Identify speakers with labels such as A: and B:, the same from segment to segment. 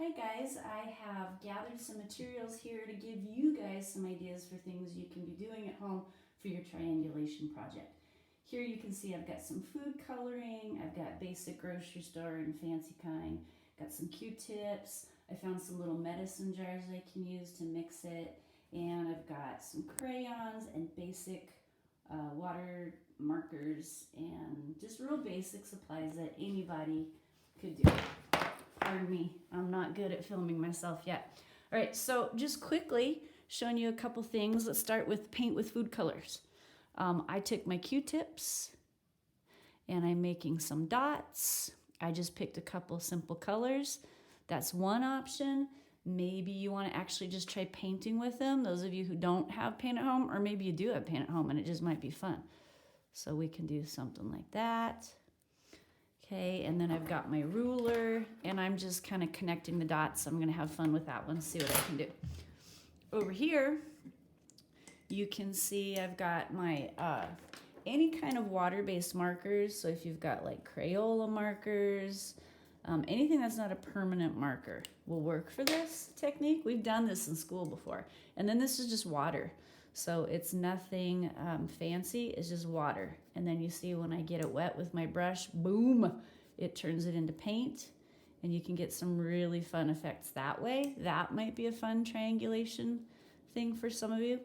A: Hi guys, I have gathered some materials here to give you guys some ideas for things you can be doing at home for your triangulation project. Here you can see I've got some food coloring, I've got basic grocery store and fancy kind, got some Q-tips, I found some little medicine jars I can use to mix it, and I've got some crayons and basic water markers and just real basic supplies that anybody could do. Pardon me, I'm not good at filming myself yet. All right, so just quickly showing you a couple things. Let's start with paint with food colors. I took my Q-tips and I'm making some dots. I just picked a couple simple colors. That's one option. Maybe you want to actually just try painting with them, those of you who don't have paint at home, or maybe you do have paint at home and it just might be fun. So we can do something like that. Okay, and then I've got my ruler, and I'm just kind of connecting the dots. I'm going to have fun with that one, see what I can do. Over here, you can see I've got my any kind of water-based markers. So if you've got like Crayola markers, anything that's not a permanent marker will work for this technique. We've done this in school before. And then this is just water. So it's nothing fancy, it's just water. And then you see when I get it wet with my brush, boom, it turns it into paint. And you can get some really fun effects that way. That might be a fun triangulation thing for some of you.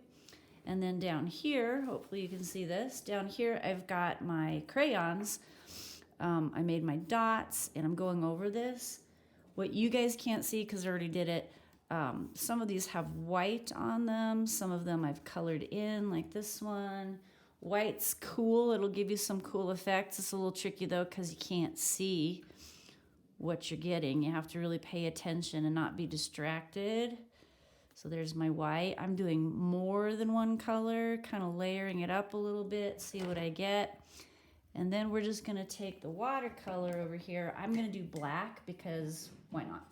A: And then down here, hopefully you can see this, down here I've got my crayons. I made my dots and I'm going over this. What you guys can't see because I already did it, some of these have white on them. Some of them I've colored in, like this one. White's cool. It'll give you some cool effects. It's a little tricky though because you can't see what you're getting. You have to really pay attention and not be distracted. So there's my white. I'm doing more than one color, kind of layering it up a little bit, see what I get. And then we're just going to take the watercolor over here. I'm going to do black because why not?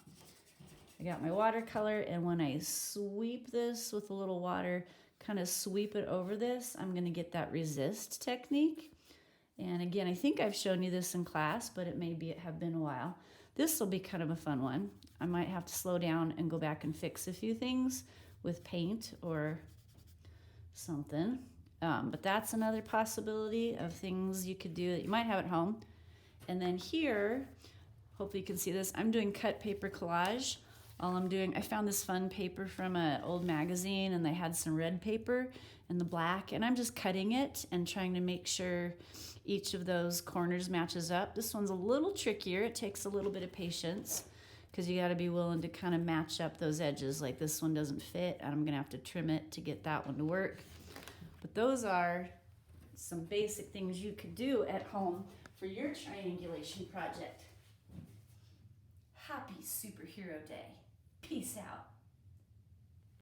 A: I got my watercolor, and when I sweep this with a little water, kind of sweep it over this, I'm going to get that resist technique. And again, I think I've shown you this in class, but it may have been a while. This will be kind of a fun one. I might have to slow down and go back and fix a few things with paint or something. But that's another possibility of things you could do that you might have at home. And then here, hopefully you can see this, I'm doing cut paper collage. All I'm doing, I found this fun paper from an old magazine and they had some red paper and the black, and I'm just cutting it and trying to make sure each of those corners matches up. This one's a little trickier. It takes a little bit of patience because you got to be willing to kind of match up those edges. Like this one doesn't fit, and I'm going to have to trim it to get that one to work. But those are some basic things you could do at home for your triangulation project. Happy Superhero Day. Peace out.